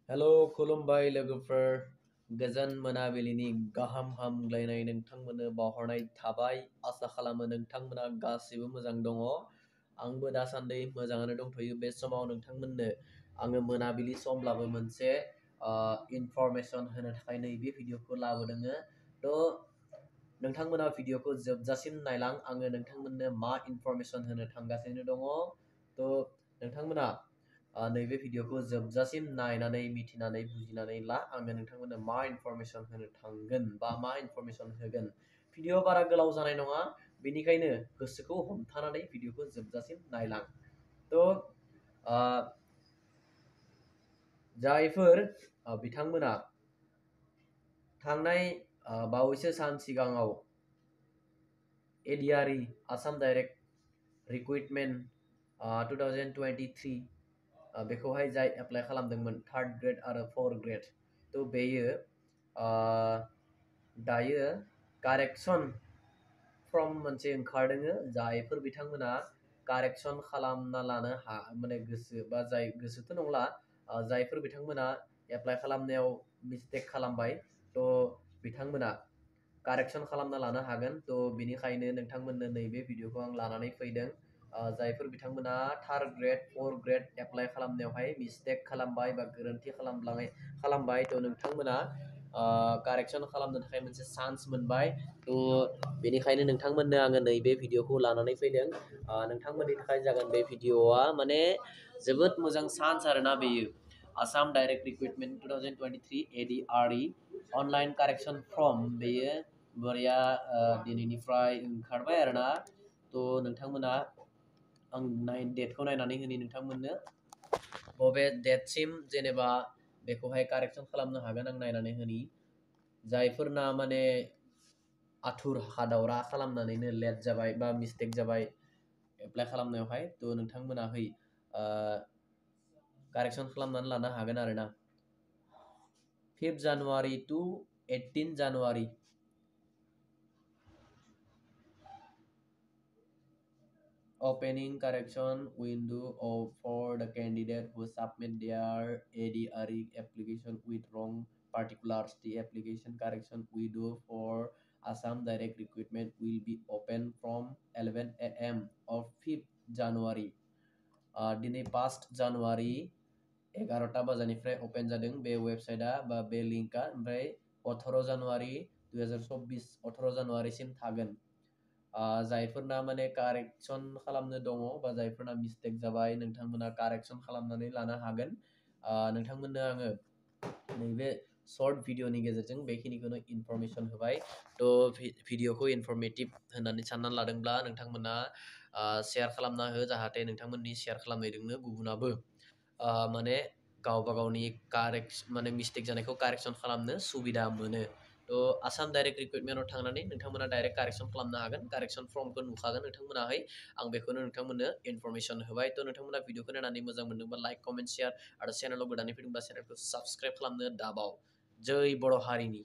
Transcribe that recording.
हेल' खुलुमबाय लोगोफोर गोजोन मोनाबिलिनि गाहाम हामग्लायनाय नोंथांमोननो बावहरनाय थाबाय आसा खालामो नोंथांमोना गासैबो मोजां दङ आंबो दासान्दि मोजाङानो दंथ'यो बे समाव नोंथांमोननो आङो मोनाबिलि समब्लाबो मोनसे इनफरमेसन होनो थाखाय नैबे भिडिअखौ लाबोदोङो थ' नोंथांमोना भिडिअखौ जोबजासिम नायलां आङो नोंथांमोननो मा इनफरमेसन होनो थांगासिनो दङ थ' नोंथांमोना नैबे भिडिअखौ जोबजासिम नायनानै मिथिनानै बुजिनानै ला आङो नोंथांमोननो मा इनफरमेसन होनो थांगोन बा मा इनफरमेसन होगोन भिडिअ बारा गोलाव जानाय नङा बेनिखायनो गोसोखौ हमथानानै भिडिअखौ जोबजासिम नायलां थ' जायफोर बिथांमोना थांनाय बावैसो सान सिगाङाव एडिआरइ आसाम डाइरेक्ट रिक्रुटमेन्ट 2023 बेखौहाय जाय एप्लाइ खालामदोंमोन थार्ड ग्रेड आरो फर्थ ग्रेड थ' बेयो दायो कारेक्सन फर्म मोनसे ओंखारदोङो जायफोर बिथांमोना कारेक्सन खालामना लानो माने गोसो बा जाय गोसोथ' नंला जायफोर बिथांमोना एप्लाइ खालामनायाव मिस्टेक खालामबाय थ' बिथांमोना कारेक्सन खालामना लानो हागोन थ' बिनिखायनो नोंथांमोननो नैबे भिडिअखौ आं लानानै फैदों जायफोर बिथांमोना third grade fourth grade apply खालामनायावहाय मिस्टेक खालामबाय बा गोरोन्थि खालामबाय थ' नोंथांमोना कारेक्सन खालामनो थाखाय मोनसे चान्स मोनबाय थ' बेनिखायनो नोंथांमोननो आङो नैबे भिडिअखौ लानानै फैदों नोंथांमोननि थाखाय जागोन बे भिडिअआ माने जोबोद मोजां चान्स आरोना बेयो Assam direct recruitment 2023 ADRE online correction form बेयो बरिया दिनैनिफ्राय ओंखारबाय आरोना थ' नोंथांमोना आं डेटखौ नायनानै होनि नोंथांमोननो बबे डेटसिम जेनेबा बेखौहाय कारेक्सन खालामनो हागोन आं नायनानै होनि जायफोरना माने आथुर हादावरा खालामनानैनो लेट जाबाय बा मिस्टेक जाबाय एप्लाइ खालामनायावहाय थ' नोंथांमोनाहै कारेक्सन खालामनानै लानो हागोन आरोना 5 January to 18 January opening correction window for the candidate who submit their ADRE application with wrong particulars. The application correction window for Assam Direct Recruitment will be open from 11 a.m. of 5th January. दिनै 5 जानुवारि 11टा बाजारनिफ्राय अपेन जादों बे वेबसाइटआ बा बे लिंकआ ओमफ्राय 18 जानुवारि 2024 18 जानुवारिसिम थागोन जायफोरना माने correction खालामनो दङ बा जायफोरना मिस्टेक जाबाय नोंथांमोना कारेक्सन खालामनानै लानो हागोन नोंथांमोननो आङो नैबे शर्ट भिडिअनि गेजेरजों बेखिनिखौनो इनफरमेसन होबाय थ' भिडिअखौ इनफरमेटिभ होननानै साननानै लादोंब्ला नोंथांमोना शेयार खालामना हो जाहाथे नोंथांमोननि शेयार खालामनायजोंनो गुबुनाबो माने गावबा गावनि माने मिस्टेक जानायखौ कारेक्सन खालामनो सुबिदा मोनो थ' आसाम डाइरेक्ट रिक्रुटमेन्टआव थांनानै नोंथांमोना डाइरेक्ट कारेक्सन खालामनो हागोन कारेक्सन फर्मखौ नुखागोन नोंथांमोनाहाय आं बेखौनो नोंथांमोननो इनफरमेसन होबाय थ' नोंथांमोना भिडिअखौ नायनानै मोजां मोनदोंबा लाइक कमेन्ट शेयार आरो चेनेलाव गोदानै फैदोंबा चेनेलखौ साबस्क्राइब खालामनो दाबाव जै बर' हारिनि